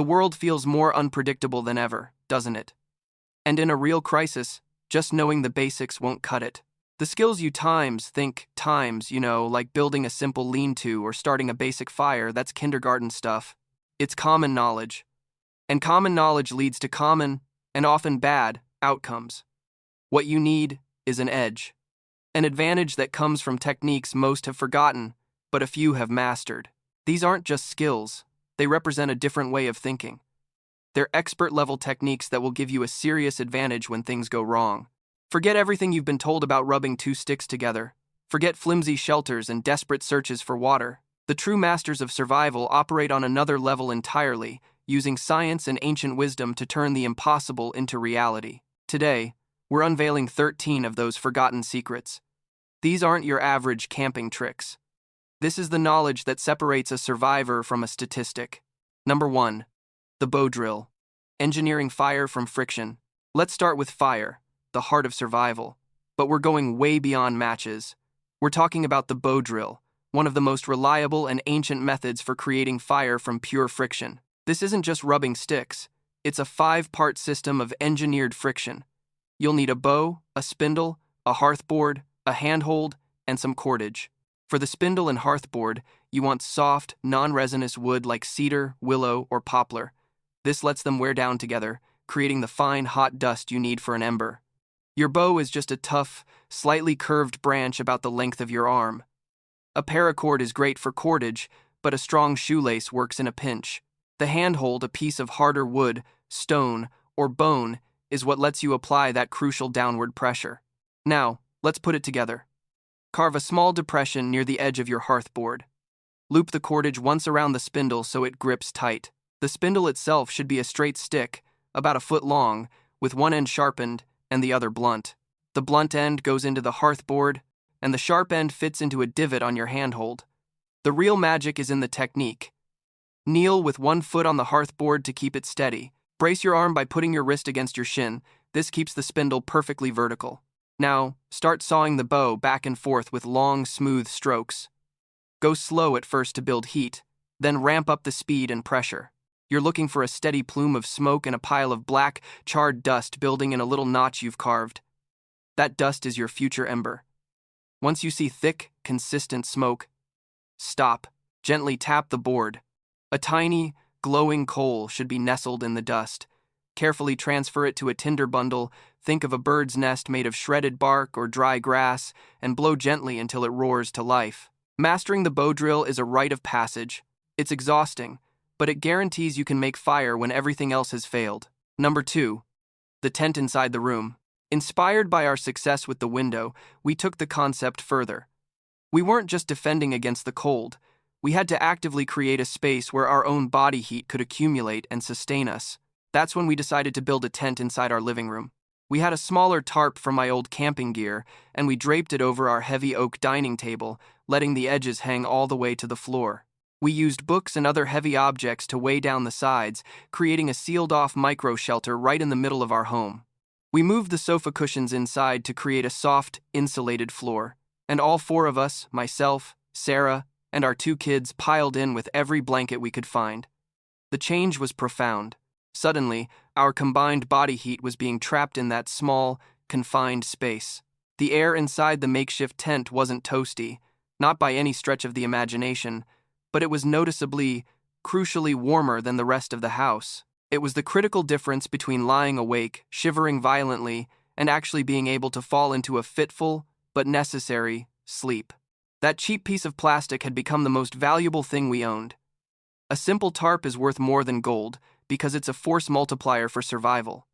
The world feels more unpredictable than ever, doesn't it? And in a real crisis, just knowing the basics won't cut it. The skills you times, like building a simple lean-to or starting a basic fire, that's kindergarten stuff. It's common knowledge. And common knowledge leads to common, and often bad, outcomes. What you need is an edge. An advantage that comes from techniques most have forgotten, but a few have mastered. These aren't just skills, they represent a different way of thinking. They're expert-level techniques that will give you a serious advantage when things go wrong. Forget everything you've been told about rubbing two sticks together. Forget flimsy shelters and desperate searches for water. The true masters of survival operate on another level entirely, using science and ancient wisdom to turn the impossible into reality. Today, we're unveiling 13 of those forgotten secrets. These aren't your average camping tricks. This is the knowledge that separates a survivor from a statistic. Number 1. The bow drill. Engineering fire from friction. Let's start with fire, the heart of survival. But we're going way beyond matches. We're talking about the bow drill, one of the most reliable and ancient methods for creating fire from pure friction. This isn't just rubbing sticks. It's a 5-part system of engineered friction. You'll need a bow, a spindle, a hearthboard, a handhold, and some cordage. For the spindle and hearthboard, you want soft, non-resinous wood like cedar, willow, or poplar. This lets them wear down together, creating the fine, hot dust you need for an ember. Your bow is just a tough, slightly curved branch about the length of your arm. A paracord is great for cordage, but a strong shoelace works in a pinch. The handhold, a piece of harder wood, stone, or bone, is what lets you apply that crucial downward pressure. Now, let's put it together. Carve a small depression near the edge of your hearthboard. Loop the cordage once around the spindle so it grips tight. The spindle itself should be a straight stick, about a foot long, with one end sharpened and the other blunt. The blunt end goes into the hearthboard, and the sharp end fits into a divot on your handhold. The real magic is in the technique. Kneel with one foot on the hearthboard to keep it steady. Brace your arm by putting your wrist against your shin. This keeps the spindle perfectly vertical. Now, start sawing the bow back and forth with long, smooth strokes. Go slow at first to build heat, then ramp up the speed and pressure. You're looking for a steady plume of smoke and a pile of black, charred dust building in a little notch you've carved. That dust is your future ember. Once you see thick, consistent smoke, stop. Gently tap the board. A tiny, glowing coal should be nestled in the dust. Carefully transfer it to a tinder bundle. Think of a bird's nest made of shredded bark or dry grass, and blow gently until it roars to life. Mastering the bow drill is a rite of passage. It's exhausting, but it guarantees you can make fire when everything else has failed. Number 2. The tent inside the room. Inspired by our success with the window, we took the concept further. We weren't just defending against the cold. We had to actively create a space where our own body heat could accumulate and sustain us. That's when we decided to build a tent inside our living room. We had a smaller tarp from my old camping gear, and we draped it over our heavy oak dining table, letting the edges hang all the way to the floor. We used books and other heavy objects to weigh down the sides, creating a sealed-off micro-shelter right in the middle of our home. We moved the sofa cushions inside to create a soft, insulated floor, and all 4 of us, myself, Sarah, and our 2 kids, piled in with every blanket we could find. The change was profound. Suddenly, our combined body heat was being trapped in that small, confined space. The air inside the makeshift tent wasn't toasty, not by any stretch of the imagination, but it was noticeably, crucially warmer than the rest of the house. It was the critical difference between lying awake, shivering violently, and actually being able to fall into a fitful, but necessary, sleep. That cheap piece of plastic had become the most valuable thing we owned. A simple tarp is worth more than gold, because it's a force multiplier for survival.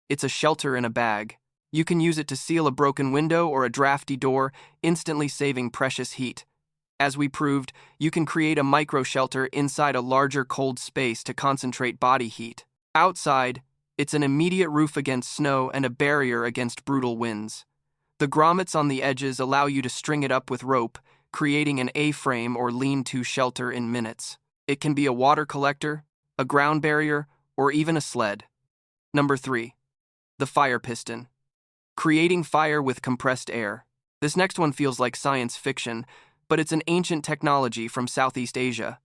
It's a shelter in a bag. You can use it to seal a broken window or a drafty door, instantly saving precious heat. As we proved, you can create a micro-shelter inside a larger cold space to concentrate body heat. Outside, it's an immediate roof against snow and a barrier against brutal winds. The grommets on the edges allow you to string it up with rope, creating an A-frame or lean-to shelter in minutes. It can be a water collector, a ground barrier, or even a sled. Number 3. The fire piston. Creating fire with compressed air. This next one feels like science fiction, but it's an ancient technology from Southeast Asia.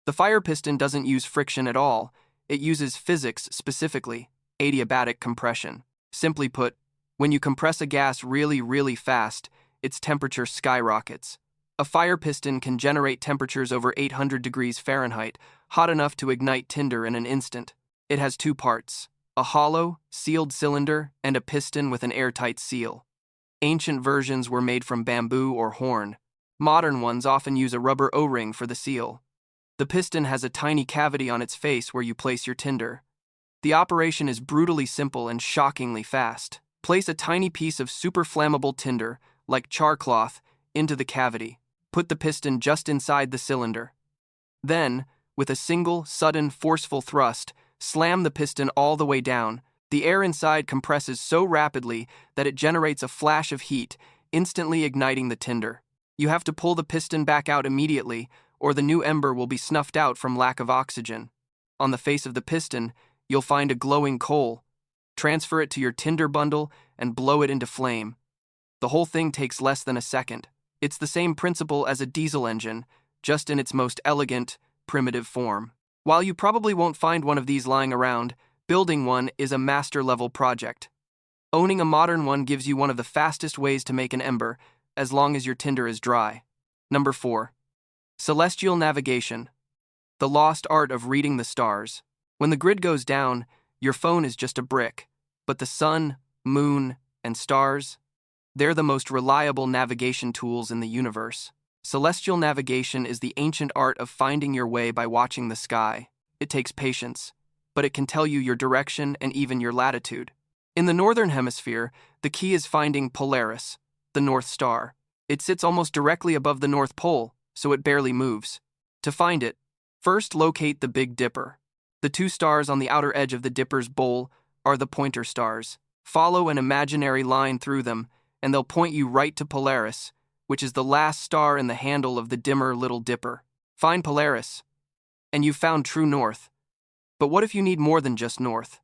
The fire piston doesn't use friction at all. It uses physics, specifically adiabatic compression. Simply put, when you compress a gas really, really fast, its temperature skyrockets. A fire piston can generate temperatures over 800 degrees Fahrenheit, hot enough to ignite tinder in an instant. It has two parts: a hollow, sealed cylinder and a piston with an airtight seal. Ancient versions were made from bamboo or horn. Modern ones often use a rubber O-ring for the seal. The piston has a tiny cavity on its face where you place your tinder. The operation is brutally simple and shockingly fast. Place a tiny piece of super flammable tinder, like char cloth, into the cavity. Put the piston just inside the cylinder. Then, with a single, sudden, forceful thrust, slam the piston all the way down. The air inside compresses so rapidly that it generates a flash of heat, instantly igniting the tinder. You have to pull the piston back out immediately, or the new ember will be snuffed out from lack of oxygen. On the face of the piston, you'll find a glowing coal. Transfer it to your tinder bundle and blow it into flame. The whole thing takes less than a second. It's the same principle as a diesel engine, just in its most elegant, primitive form. While you probably won't find one of these lying around, building one is a master-level project. Owning a modern one gives you one of the fastest ways to make an ember, as long as your tinder is dry. Number 4. Celestial navigation. The lost art of reading the stars. When the grid goes down, your phone is just a brick, but the sun, moon, and stars, they're the most reliable navigation tools in the universe. Celestial navigation is the ancient art of finding your way by watching the sky. It takes patience, but it can tell you your direction and even your latitude. In the northern hemisphere, the key is finding Polaris, the North Star. It sits almost directly above the North Pole, so it barely moves. To find it, first locate the Big Dipper. The two stars on the outer edge of the Dipper's bowl are the pointer stars. Follow an imaginary line through them, and they'll point you right to Polaris, which is the last star in the handle of the dimmer Little Dipper. Find Polaris, and you've found true north. But what if you need more than just north?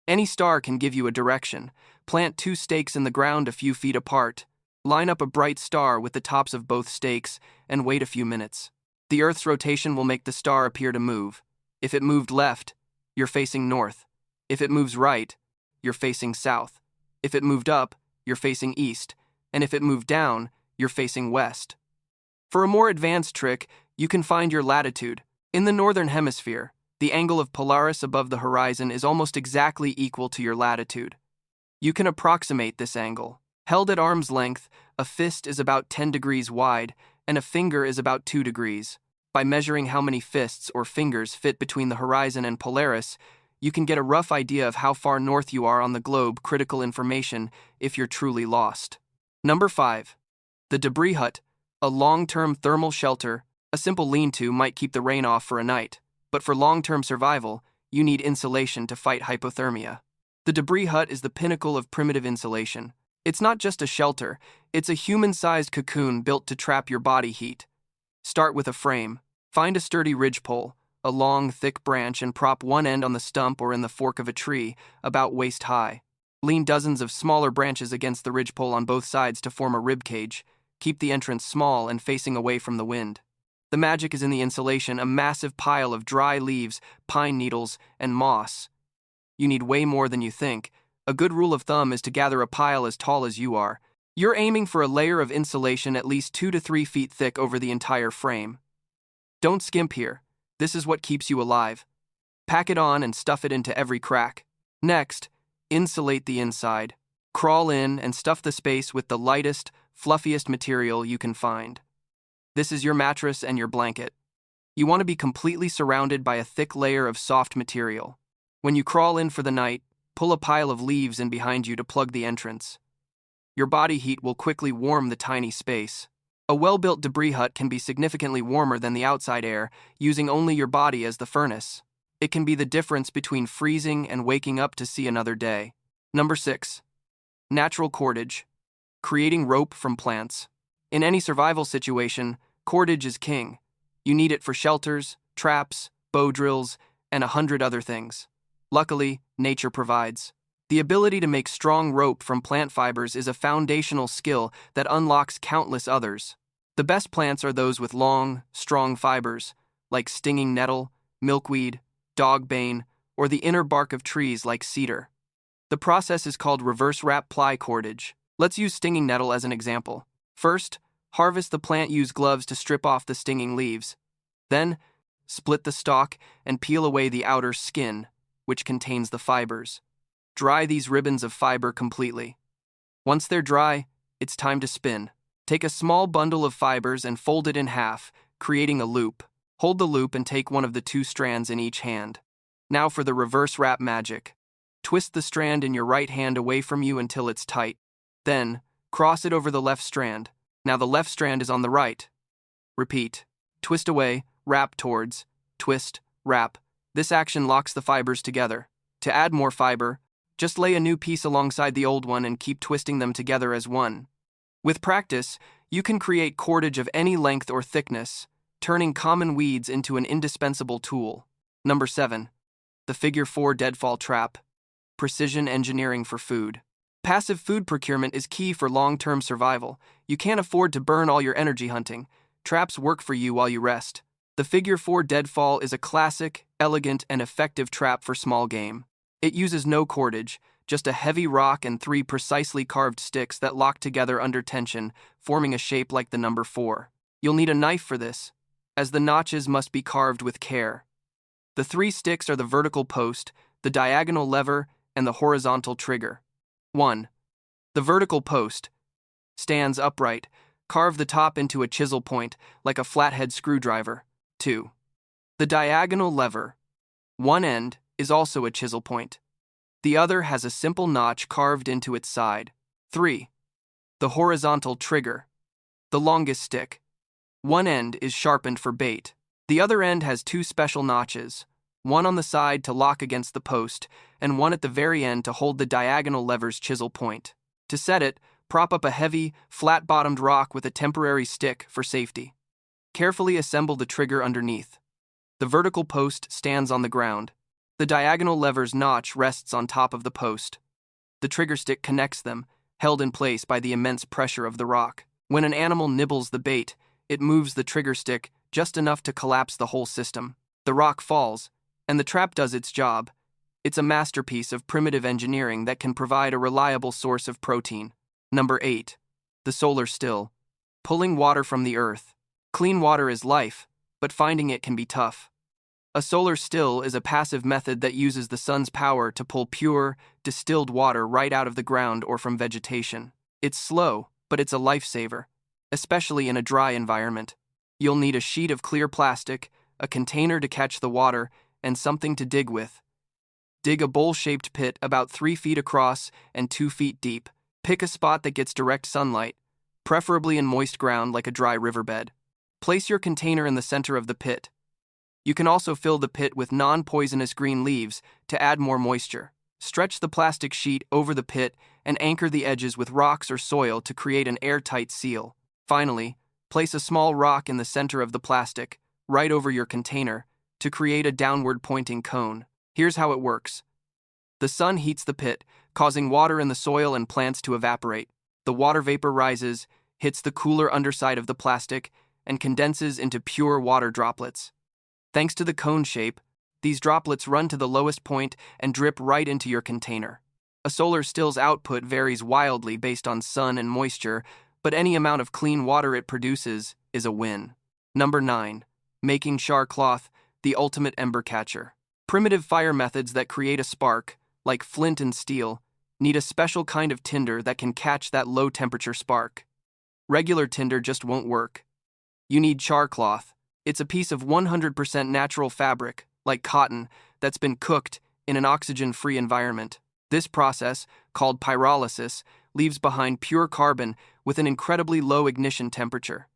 Any star can give you a direction. Plant 2 stakes in the ground a few feet apart. Line up a bright star with the tops of both stakes, and wait a few minutes. The Earth's rotation will make the star appear to move. If it moved left, you're facing north. If it moves right, you're facing south. If it moved up, you're facing east. And if it moved down, you're facing west. For a more advanced trick, you can find your latitude. In the northern hemisphere, the angle of Polaris above the horizon is almost exactly equal to your latitude. You can approximate this angle. Held at arm's length, a fist is about 10 degrees wide, and a finger is about 2 degrees. By measuring how many fists or fingers fit between the horizon and Polaris, you can get a rough idea of how far north you are on the globe. Critical information if you're truly lost. Number 5. The debris hut, a long-term thermal shelter. A simple lean-to might keep the rain off for a night, but for long-term survival, you need insulation to fight hypothermia. The debris hut is the pinnacle of primitive insulation. It's not just a shelter, it's a human-sized cocoon built to trap your body heat. Start with a frame. Find a sturdy ridgepole, a long, thick branch, and prop one end on the stump or in the fork of a tree, about waist high. Lean dozens of smaller branches against the ridgepole on both sides to form a rib cage. Keep the entrance small and facing away from the wind. The magic is in the insulation, a massive pile of dry leaves, pine needles, and moss. You need way more than you think. A good rule of thumb is to gather a pile as tall as you are. You're aiming for a layer of insulation at least 2 to 3 feet thick over the entire frame. Don't skimp here. This is what keeps you alive. Pack it on and stuff it into every crack. Next, insulate the inside. Crawl in and stuff the space with the lightest, fluffiest material you can find. This is your mattress and your blanket. You want to be completely surrounded by a thick layer of soft material. When you crawl in for the night, pull a pile of leaves in behind you to plug the entrance. Your body heat will quickly warm the tiny space. A well-built debris hut can be significantly warmer than the outside air, using only your body as the furnace. It can be the difference between freezing and waking up to see another day. Number 6. Natural cordage. Creating rope from plants. In any survival situation, cordage is king. You need it for shelters, traps, bow drills, and 100 other things. Luckily, nature provides. The ability to make strong rope from plant fibers is a foundational skill that unlocks countless others. The best plants are those with long, strong fibers, like stinging nettle, milkweed, dogbane, or the inner bark of trees like cedar. The process is called reverse wrap ply cordage. Let's use stinging nettle as an example. First, harvest the plant, use gloves to strip off the stinging leaves. Then, split the stalk and peel away the outer skin, which contains the fibers. Dry these ribbons of fiber completely. Once they're dry, it's time to spin. Take a small bundle of fibers and fold it in half, creating a loop. Hold the loop and take one of the two strands in each hand. Now for the reverse wrap magic. Twist the strand in your right hand away from you until it's tight. Then, cross it over the left strand. Now the left strand is on the right. Repeat. Twist away, wrap towards, twist, wrap. This action locks the fibers together. To add more fiber, just lay a new piece alongside the old one and keep twisting them together as one. With practice, you can create cordage of any length or thickness, turning common weeds into an indispensable tool. Number 7. The Figure 4 Deadfall Trap. Precision engineering for food. Passive food procurement is key for long-term survival. You can't afford to burn all your energy hunting. Traps work for you while you rest. The Figure 4 Deadfall is a classic, elegant, and effective trap for small game. It uses no cordage, just a heavy rock and 3 precisely carved sticks that lock together under tension, forming a shape like the number 4. You'll need a knife for this, as the notches must be carved with care. The 3 sticks are the vertical post, the diagonal lever, and the horizontal trigger. 1. The vertical post stands upright. Carve the top into a chisel point, like a flathead screwdriver. 2. The diagonal lever. One end is also a chisel point. The other has a simple notch carved into its side. 3. The horizontal trigger. The longest stick. One end is sharpened for bait. The other end has 2 special notches, one on the side to lock against the post, and one at the very end to hold the diagonal lever's chisel point. To set it, prop up a heavy, flat-bottomed rock with a temporary stick for safety. Carefully assemble the trigger underneath. The vertical post stands on the ground. The diagonal lever's notch rests on top of the post. The trigger stick connects them, held in place by the immense pressure of the rock. When an animal nibbles the bait, it moves the trigger stick just enough to collapse the whole system. The rock falls, and the trap does its job. It's a masterpiece of primitive engineering that can provide a reliable source of protein. Number 8. The solar still. Pulling water from the earth. Clean water is life, but finding it can be tough. A solar still is a passive method that uses the sun's power to pull pure, distilled water right out of the ground or from vegetation. It's slow, but it's a lifesaver, especially in a dry environment. You'll need a sheet of clear plastic, a container to catch the water, and something to dig with. Dig a bowl-shaped pit about 3 feet across and 2 feet deep. Pick a spot that gets direct sunlight, preferably in moist ground like a dry riverbed. Place your container in the center of the pit. You can also fill the pit with non-poisonous green leaves to add more moisture. Stretch the plastic sheet over the pit and anchor the edges with rocks or soil to create an airtight seal. Finally, place a small rock in the center of the plastic, right over your container, to create a downward-pointing cone. Here's how it works. The sun heats the pit, causing water in the soil and plants to evaporate. The water vapor rises, hits the cooler underside of the plastic, and condenses into pure water droplets. Thanks to the cone shape, these droplets run to the lowest point and drip right into your container. A solar still's output varies wildly based on sun and moisture, but any amount of clean water it produces is a win. Number 9. Making char cloth, the ultimate ember catcher. Primitive fire methods that create a spark, like flint and steel, need a special kind of tinder that can catch that low-temperature spark. Regular tinder just won't work. You need char cloth. It's a piece of 100% natural fabric, like cotton, that's been cooked in an oxygen-free environment. This process, called pyrolysis, leaves behind pure carbon with an incredibly low ignition temperature.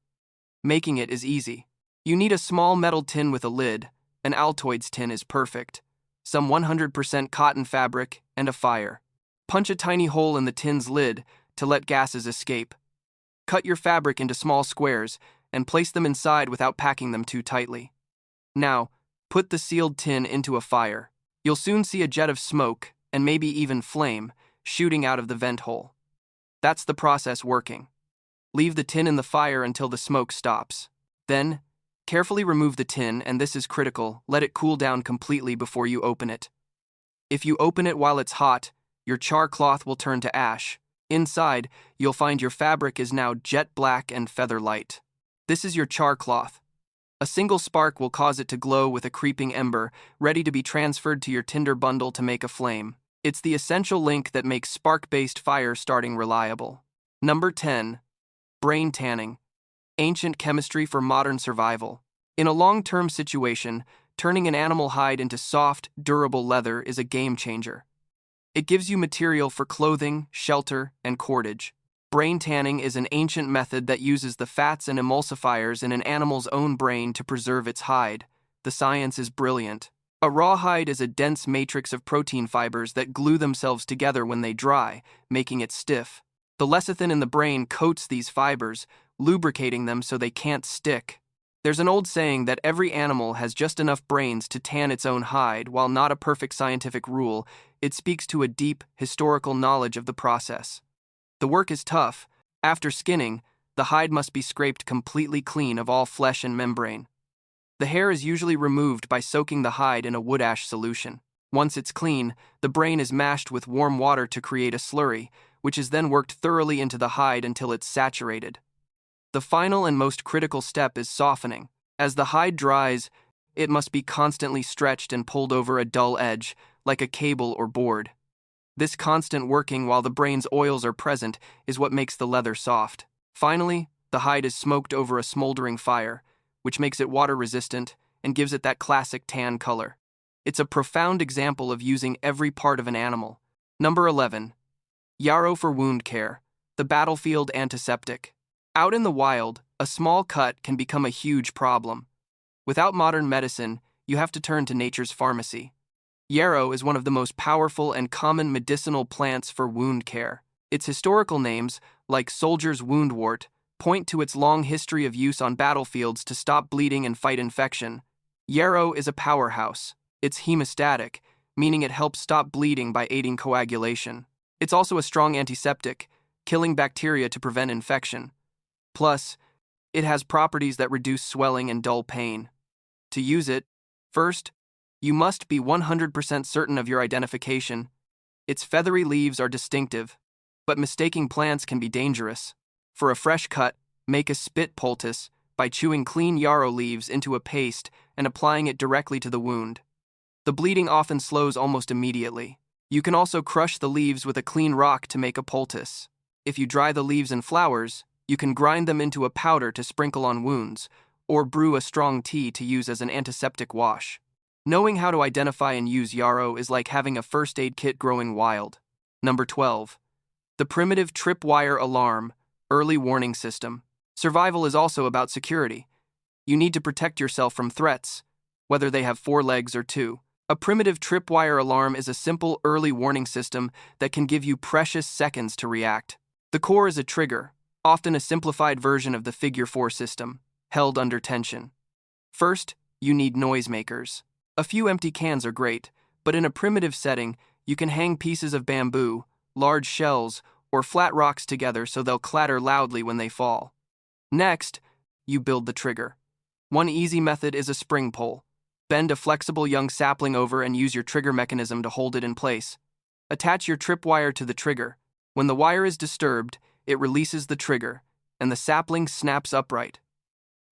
Making it is easy. You need a small metal tin with a lid. An Altoids tin is perfect. Some 100% cotton fabric and a fire. Punch a tiny hole in the tin's lid to let gases escape. Cut your fabric into small squares and place them inside without packing them too tightly. Now, put the sealed tin into a fire. You'll soon see a jet of smoke, and maybe even flame, shooting out of the vent hole. That's the process working. Leave the tin in the fire until the smoke stops. Then, carefully remove the tin, and this is critical, let it cool down completely before you open it. If you open it while it's hot, your char cloth will turn to ash. Inside, you'll find your fabric is now jet black and feather light. This is your char cloth. A single spark will cause it to glow with a creeping ember, ready to be transferred to your tinder bundle to make a flame. It's the essential link that makes spark-based fire starting reliable. Number 10. Brain tanning. Ancient chemistry for modern survival. In a long-term situation, turning an animal hide into soft, durable leather is a game changer. It gives you material for clothing, shelter, and cordage. Brain tanning is an ancient method that uses the fats and emulsifiers in an animal's own brain to preserve its hide. The science is brilliant. A raw hide is a dense matrix of protein fibers that glue themselves together when they dry, making it stiff. The lecithin in the brain coats these fibers, lubricating them so they can't stick. There's an old saying that every animal has just enough brains to tan its own hide. While not a perfect scientific rule, it speaks to a deep, historical knowledge of the process. The work is tough. After skinning, the hide must be scraped completely clean of all flesh and membrane. The hair is usually removed by soaking the hide in a wood ash solution. Once it's clean, the brain is mashed with warm water to create a slurry, which is then worked thoroughly into the hide until it's saturated. The final and most critical step is softening. As the hide dries, it must be constantly stretched and pulled over a dull edge, like a cable or board. This constant working while the brain's oils are present is what makes the leather soft. Finally, the hide is smoked over a smoldering fire, which makes it water-resistant and gives it that classic tan color. It's a profound example of using every part of an animal. Number 11. Yarrow for wound care, the battlefield antiseptic. Out in the wild, a small cut can become a huge problem. Without modern medicine, you have to turn to nature's pharmacy. Yarrow is one of the most powerful and common medicinal plants for wound care. Its historical names, like soldier's woundwort, point to its long history of use on battlefields to stop bleeding and fight infection. Yarrow is a powerhouse. It's hemostatic, meaning it helps stop bleeding by aiding coagulation. It's also a strong antiseptic, killing bacteria to prevent infection. Plus, it has properties that reduce swelling and dull pain. To use it, first, you must be 100% certain of your identification. Its feathery leaves are distinctive, but mistaking plants can be dangerous. For a fresh cut, make a spit poultice by chewing clean yarrow leaves into a paste and applying it directly to the wound. The bleeding often slows almost immediately. You can also crush the leaves with a clean rock to make a poultice. If you dry the leaves and flowers, you can grind them into a powder to sprinkle on wounds, or brew a strong tea to use as an antiseptic wash. Knowing how to identify and use yarrow is like having a first aid kit growing wild. Number 12. The primitive tripwire alarm, early warning system. Survival is also about security. You need to protect yourself from threats, whether they have 4 legs or 2. A primitive tripwire alarm is a simple early warning system that can give you precious seconds to react. The core is a trigger, often a simplified version of the figure 4 system, held under tension. First, you need noisemakers. A few empty cans are great, but in a primitive setting, you can hang pieces of bamboo, large shells, or flat rocks together so they'll clatter loudly when they fall. Next, you build the trigger. One easy method is a spring pole. Bend a flexible young sapling over and use your trigger mechanism to hold it in place. Attach your tripwire to the trigger. When the wire is disturbed, it releases the trigger, and the sapling snaps upright.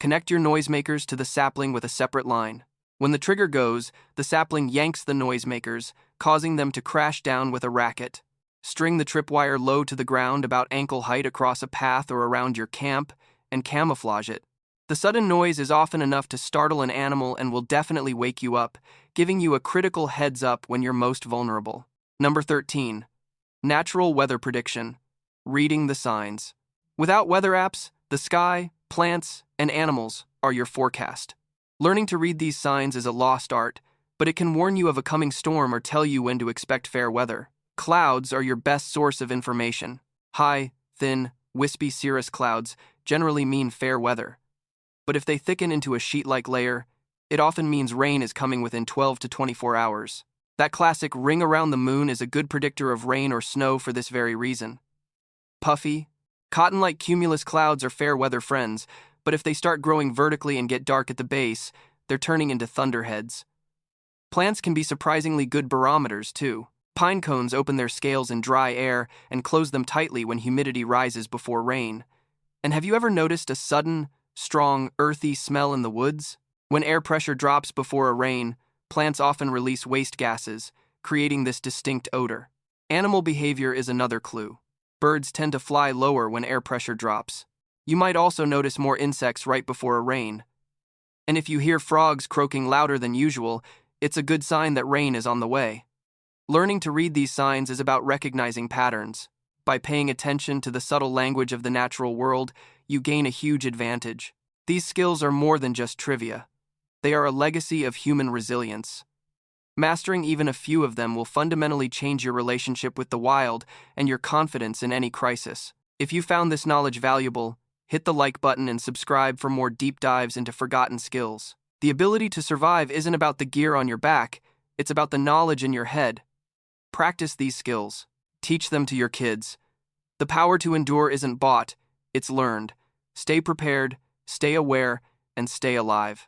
Connect your noisemakers to the sapling with a separate line. When the trigger goes, the sapling yanks the noisemakers, causing them to crash down with a racket. String the tripwire low to the ground about ankle height across a path or around your camp, and camouflage it. The sudden noise is often enough to startle an animal and will definitely wake you up, giving you a critical heads up when you're most vulnerable. Number 13. Natural weather prediction. Reading the signs. Without weather apps, the sky, plants, and animals are your forecast. Learning to read these signs is a lost art, but it can warn you of a coming storm or tell you when to expect fair weather. Clouds are your best source of information. High, thin, wispy cirrus clouds generally mean fair weather. But if they thicken into a sheet-like layer, it often means rain is coming within 12 to 24 hours. That classic ring around the moon is a good predictor of rain or snow for this very reason. Puffy, cotton-like cumulus clouds are fair weather friends, but if they start growing vertically and get dark at the base, they're turning into thunderheads. Plants can be surprisingly good barometers, too. Pine cones open their scales in dry air and close them tightly when humidity rises before rain. And have you ever noticed a sudden, strong, earthy smell in the woods? When air pressure drops before a rain, plants often release waste gases, creating this distinct odor. Animal behavior is another clue. Birds tend to fly lower when air pressure drops. You might also notice more insects right before a rain. And if you hear frogs croaking louder than usual, it's a good sign that rain is on the way. Learning to read these signs is about recognizing patterns. By paying attention to the subtle language of the natural world, you gain a huge advantage. These skills are more than just trivia. They are a legacy of human resilience. Mastering even a few of them will fundamentally change your relationship with the wild and your confidence in any crisis. If you found this knowledge valuable, hit the like button and subscribe for more deep dives into forgotten skills. The ability to survive isn't about the gear on your back, it's about the knowledge in your head. Practice these skills. Teach them to your kids. The power to endure isn't bought, it's learned. Stay prepared, stay aware, and stay alive.